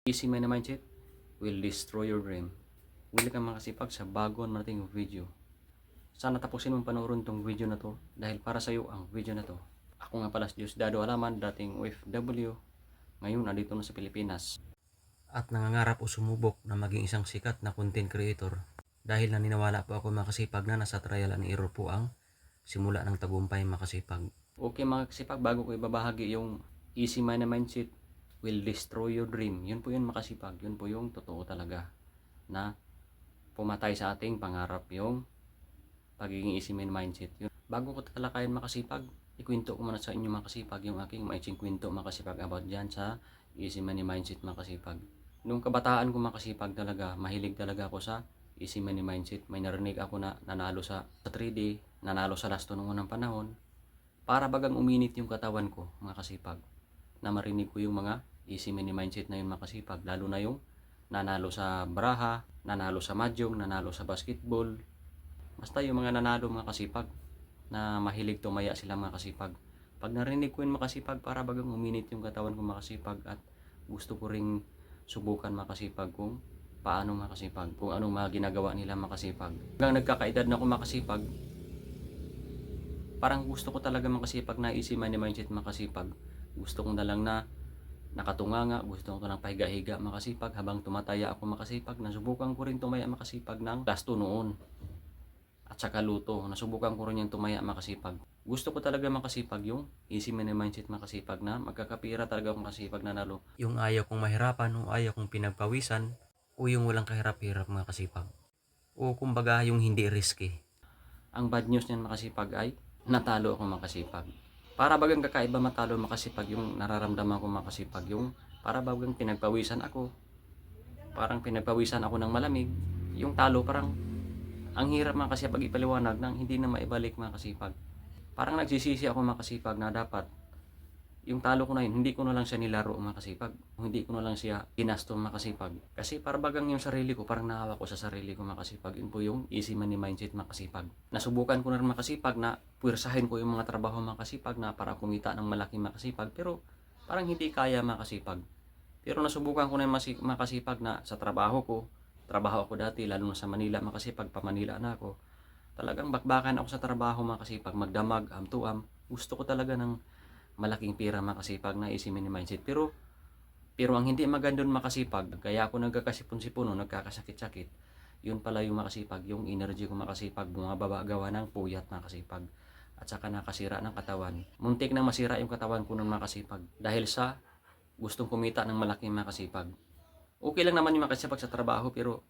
Easy money mindset will destroy your dream. Huli kang makasipag sa bago nating video. Sana tapusin mong panoorin tong video na to dahil para sa iyo ang video na to. Ako nga pala si Diosdado Alaman, dating OFW, ngayon nandito na sa Pilipinas. At nangangarap o sumubok na maging isang sikat na content creator dahil naniniwala po ako makasipag na nasa trial and error po ang simula ng tagumpay makasipag. Okay mga kasipag, bago ko ibabahagi yung easy money mindset will destroy your dream. Yun po yun makasipag. Yun po yung totoo talaga na pumatay sa ating pangarap yung pagiging easy money mindset. Yun. Bago ko talakayan makasipag, ikwento ko muna sa inyo makasipag yung aking maitsing kwento makasipag about dyan sa easy money mindset makasipag. Nung kabataan ko makasipag talaga, mahilig talaga ako sa easy money mindset. May narinig ako na nanalo sa 3D, nanalo sa lasto nung unang panahon. Para bagang uminit yung katawan ko makasipag na marinig ko yung mga easy money mindset na yun makasipag, lalo na yung nanalo sa braha, nanalo sa mahjong, nanalo sa basketball, basta yung mga nanalo makasipag na mahilig tumaya sila makasipag. Pag narinig ko yun makasipag, para bagang uminit yung katawan ko makasipag at gusto ko ring subukan makasipag kung paano makasipag, kung anong mga ginagawa nila makasipag. Hanggang nagkakaedad na ako makasipag, parang gusto ko talaga makasipag na easy money mindset makasipag. Gusto ko na lang na nakatunganga, gusto ko lang pahiga-higa makasipag habang tumataya ako makasipag. Nasubukan ko rin tumaya makasipag ng lasto noon at saka luto. Nasubukan ko rin yung tumaya makasipag. Gusto ko talaga makasipag yung easy money mindset makasipag na magkakapira talaga akong makasipag na nalo. Yung ayaw kong mahirapan o ayaw kong pinagpawisan o yung walang kahirap-hirap makasipag. O kumbaga yung hindi risky. Ang bad news niyan makasipag ay natalo ako makasipag. Para bagang kakaiba matalo makasipag yung nararamdaman ko makasipag, yung para bagang pinagpawisan ako. Parang pinagpawisan ako ng malamig. Yung talo parang ang hirap makasipag ipaliwanag nang hindi na maibalik makasipag. Parang nagsisisi ako makasipag na dapat yung talo ko na yun, hindi ko na lang siya nilaro makasipag. Hindi ko na lang siya ginasto makasipag. Kasi para bagang yung sarili ko, parang nahawa ko sa sarili ko makasipag. Yun po yung easy money mindset makasipag. Nasubukan ko na rin makasipag na puwersahin ko yung mga trabaho makasipag na para kumita ng malaki makasipag. Pero parang hindi kaya makasipag. Pero nasubukan ko na makasipag na sa trabaho ako dati, lalo na sa Manila makasipag, pa Manila na ako. Talagang bakbakan ako sa trabaho makasipag, magdamag, am-to-am. Gusto ko talaga ng malaking pira makasipag na easy money mindset. Pero ang hindi magandang makasipag, kaya ako nagkakasipon-sipon o nagkakasakit-sakit, yun pala yung makasipag, yung energy ko makasipag, bumababa gawa ng puyat makasipag, at saka nakasira ng katawan. Muntik na masira yung katawan ko ng makasipag dahil sa gustong kumita ng malaking makasipag. Okay lang naman yung makasipag sa trabaho, pero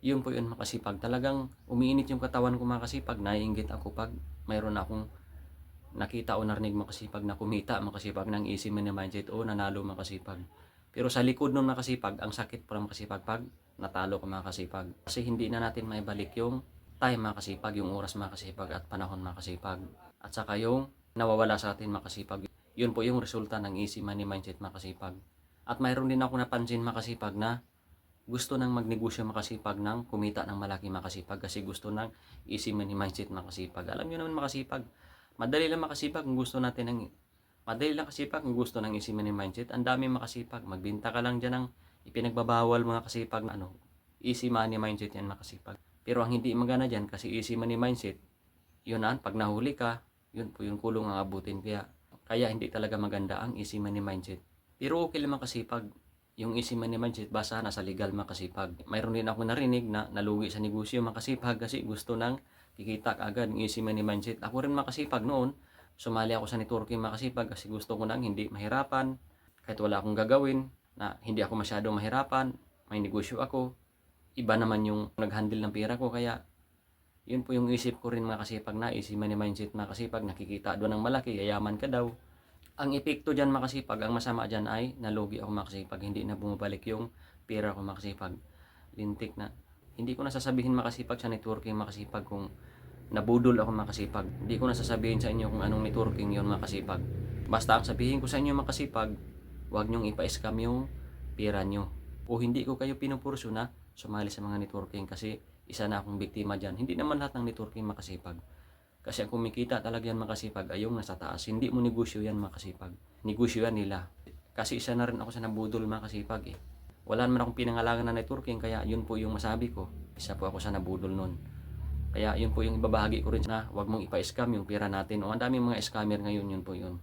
yun po yun makasipag. Talagang umiinit yung katawan ko makasipag, naiinggit ako pag mayroon akong nakita o narinig makasipag na kumita makasipag ng easy money mindset o nanalo makasipag. Pero sa likod nun makasipag, ang sakit pa makasipag pag natalo ka makasipag. Kasi hindi na natin maibalik yung time makasipag, yung oras makasipag at panahon makasipag. At saka yung nawawala sa atin makasipag. Yun po yung resulta ng easy money mindset makasipag. At mayroon din ako napansin makasipag na gusto nang magnegosyo makasipag ng kumita ng malaki makasipag kasi gusto ng easy money mindset makasipag. Alam niyo naman makasipag, madali lang makasipag kung gusto natin ng easy money mindset. Ang dami makasipag. Magbenta ka lang diyan ng ipinagbabawal mga kasipag na easy money mindset yan makasipag. Pero ang hindi magana diyan kasi easy money mindset, yun pag nahuli ka, yun po yung kulong ang abutin. Kaya hindi talaga maganda ang easy money mindset. Pero okay lang makasipag. Yung easy money mindset basta nasa legal makasipag. Mayroon din ako narinig na nalugi sa negosyo makasipag kasi gusto ng kikita agad ng easy money mindset. Ako rin makasipag noon, sumali ako sa networking makasipag kasi gusto ko nang hindi mahirapan, kahit wala akong gagawin, na hindi ako masyadong mahirapan, may negosyo ako. Iba naman yung nag-handle ng pera ko, kaya yun po yung isip ko rin makasipag na easy money mindset makasipag, nakikita doon ng malaki, yayaman ka daw. Ang epekto dyan makasipag, ang masama dyan ay nalugi ako makasipag, hindi na bumabalik yung pera ko makasipag. Lintik na. Hindi ko na sasabihin makasipag sa networking makasipag kung nabudol ako makasipag. Hindi ko na sasabihin sa inyo kung anong networking yon makasipag. Basta ang sabihin ko sa inyo makasipag, huwag nyong ipa-scam yung pera nyo. O hindi ko kayo pinupurso na sumali sa mga networking kasi isa na akong biktima dyan. Hindi naman lahat ng networking makasipag. Kasi ang kumikita talaga yan makasipag ay yung nasa taas. Hindi mo negosyo yan makasipag. Negosyo yan nila. Kasi isa na rin ako sa nabudol makasipag eh. Wala naman akong pinangalangan na networking, kaya yun po yung masabi ko. Isa po ako sa nabudol nun. Kaya yun po yung ibabahagi ko rin na huwag mong ipa-scam yung pera natin. O ang daming mga scammer ngayon, yun po yun.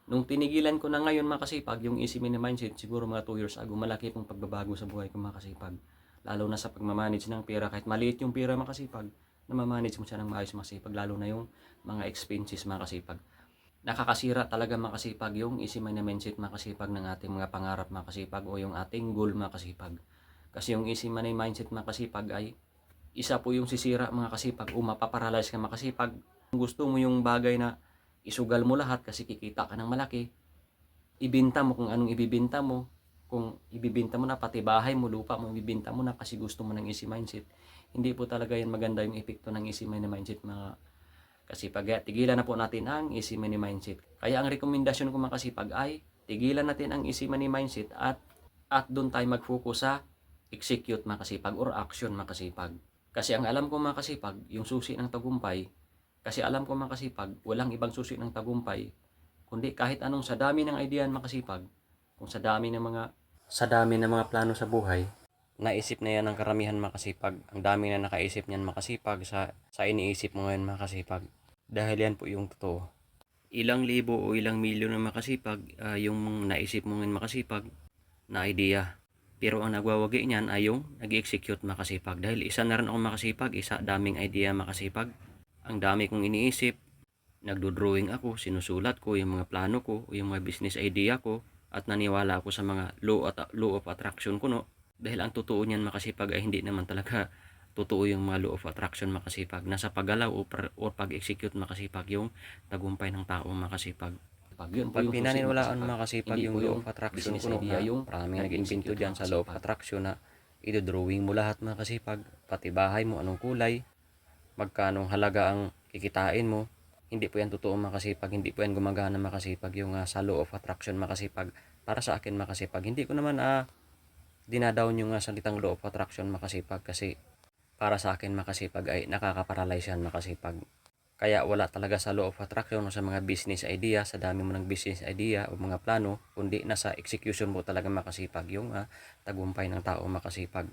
Nung tinigilan ko na ngayon mga kasipag, yung easy money mindset, siguro mga 2 years ago, malaki pong pagbabago sa buhay ko mga kasipag. Lalo na sa pagmamanage ng pera, kahit maliit yung pera mga kasipag, na mamanage mo siya ng maayos mga kasipag, lalo na yung mga expenses mga kasipag. Nakakasira talaga mga kasipag yung easy money mindset mga kasipag ng ating mga pangarap mga kasipag o yung ating goal mga kasipag. Kasi yung easy money mindset mga kasipag ay isa po yung sisira mga kasipag o mapaparalyze ka mga kasipag. Kung gusto mo yung bagay na isugal mo lahat kasi kikita ka ng malaki, ibenta mo kung anong ibibenta mo. Kung ibibenta mo na pati bahay mo, lupa mo, ibibenta mo na kasi gusto mo ng easy mindset. Hindi po talaga yan maganda yung epekto ng easy money mindset mga kasipag. Tigilan na po natin ang easy money mindset. Kaya ang rekomendasyon ko mga kasipag ay tigilan natin ang easy money mindset at doon tayo mag-focus sa execute mga kasipag or action mga kasipag. Kasi ang alam ko mga kasipag, yung susi ng tagumpay, kasi alam ko mga kasipag, walang ibang susi ng tagumpay, kundi kahit anong sa dami ng idea mga kasipag, kung sa dami ng mga plano sa buhay, naisip na yan ng karamihan mga kasipag. Ang dami na nakaisip niyan mga kasipag sa iniisip mo ngayon mga kasipag. Dahil yan po yung totoo. Ilang libo o ilang milyon na makasipag yung naisip mo ngayon makasipag na idea. Pero ang nagwawagi niyan ay yung nag-execute makasipag. Dahil isa na rin ako makasipag, isa daming idea makasipag. Ang dami kong iniisip, nagdo-drawing ako, sinusulat ko yung mga plano ko, o yung mga business idea ko, at naniwala ako sa mga law of attraction ko, no? Dahil ang totoo niyan makasipag ay hindi naman talaga totoo yung mga law of attraction makasipag. Nasa paggalaw o pag-execute makasipag yung tagumpay ng tao makasipag. Pag pinaniniwalaan makasipag yung law of attraction ko, no, yung maraming nag-invento dyan sa law of attraction na ito-drawing mo lahat makasipag, pati bahay mo, anong kulay, magkano halaga ang kikitain mo. Hindi po yan totoo makasipag, hindi po yan gumagana makasipag yung sa law of attraction makasipag. Para sa akin makasipag, hindi ko naman dinadown yung salitang law of attraction makasipag, kasi para sa akin makasipag ay nakaka-paralyze yan makasipag. Kaya wala talaga sa law of attraction o sa mga business idea, sa dami mo ng business idea o mga plano, kundi nasa execution mo talaga makasipag yung tagumpay ng tao makasipag.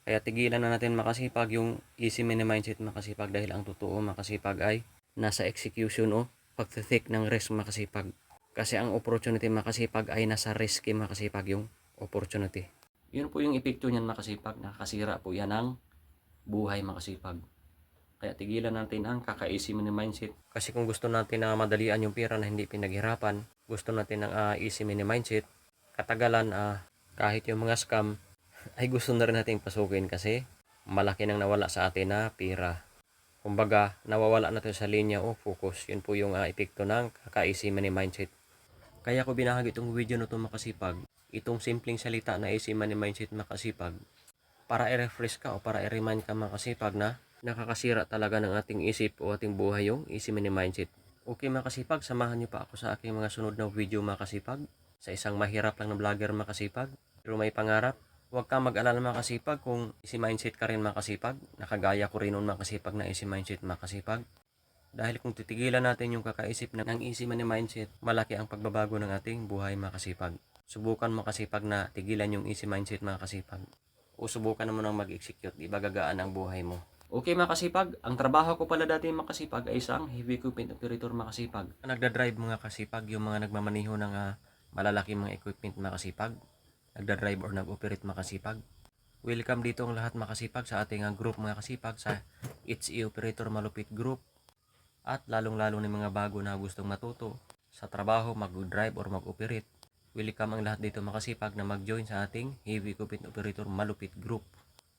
Kaya tigilan na natin makasipag yung easy money mindset makasipag, dahil ang totoo makasipag ay nasa execution o pag-take ng risk makasipag. Kasi ang opportunity makasipag ay nasa risk makasipag yung opportunity. Yun po yung epekto niyan makasipag, nakakasira po yan ng buhay makasipag. Kaya tigilan natin ang kaka-easy money mindset. Kasi kung gusto natin na madalian yung pera na hindi pinaghirapan, gusto natin ng easy money mindset, katagalan kahit yung mga scam ay gusto na rin nating pasukin kasi malaki nang nawala sa atin na pera. Kumbaga, nawawala natin sa linya o focus. Yun po yung epekto ng kaka-easy money mindset. Kaya ko binahagi itong video na ito makasipag, itong simpleng salita na easy money mindset makasipag, para i-refresh ka o para i-remind ka makasipag na nakakasira talaga ng ating isip o ating buhay yung easy money mindset. Okay makasipag, samahan niyo pa ako sa aking mga sunod na video makasipag, sa isang mahirap lang na vlogger makasipag, pero may pangarap. Huwag kang mag-alala makasipag kung easy mindset ka rin makasipag. Nakagaya ko rin noon makasipag na easy mindset makasipag. Dahil kung titigilan natin yung kakaisip ng easy money mindset, malaki ang pagbabago ng ating buhay makasipag. Subukan makasipag na tigilan yung easy mindset makasipag. O subukan mo nang mag-execute, di ba gagaan ang buhay mo. Okay makasipag, ang trabaho ko pala dati makasipag ay isang heavy equipment operator makasipag. Nagdadrive mga kasipag, yung mga nagmamaniho ng malalaking mga equipment makasipag. Nagdadrive or nag-operate makasipag. Welcome dito ang lahat makasipag sa ating group mga kasipag sa HE Operator Malupit Group. At lalong-lalo ng mga bago na gustong matuto sa trabaho, mag-drive or mag-operate. Welcome ang lahat dito makasipag na mag-join sa ating Heavy Equipment Operator Malupit Group.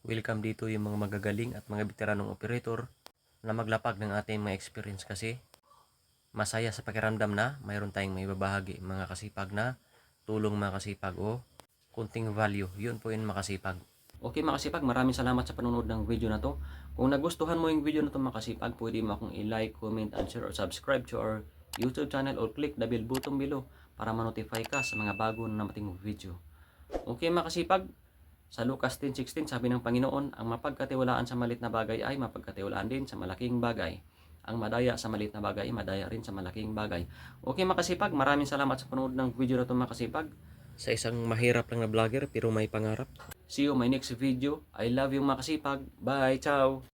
Welcome dito yung mga magagaling at mga veteranong operator na maglapag ng ating mga experience, kasi masaya sa pakiramdam na mayroon tayong may babahagi mga kasipag na tulong mga kasipag o kunting value. Yun po yun makasipag. Okay makasipag, maraming salamat sa panonood ng video na to. Kung nagustuhan mo yung video na to makasipag, pwede mo akong i-like, comment, and share or subscribe to our YouTube channel or click the bell button below para ma-notify ka sa mga bago na namating video. Okay makasipag, sa Lucas 10:16 sabi ng Panginoon, ang mapagkatiwalaan sa maliit na bagay ay mapagkatiwalaan din sa malaking bagay. Ang madaya sa maliit na bagay, madaya rin sa malaking bagay. Okay makasipag, maraming salamat sa panonood ng video na to makasipag. sa isang mahirap lang na vlogger pero may pangarap. See you my next video. I love you makasipag. Bye, ciao!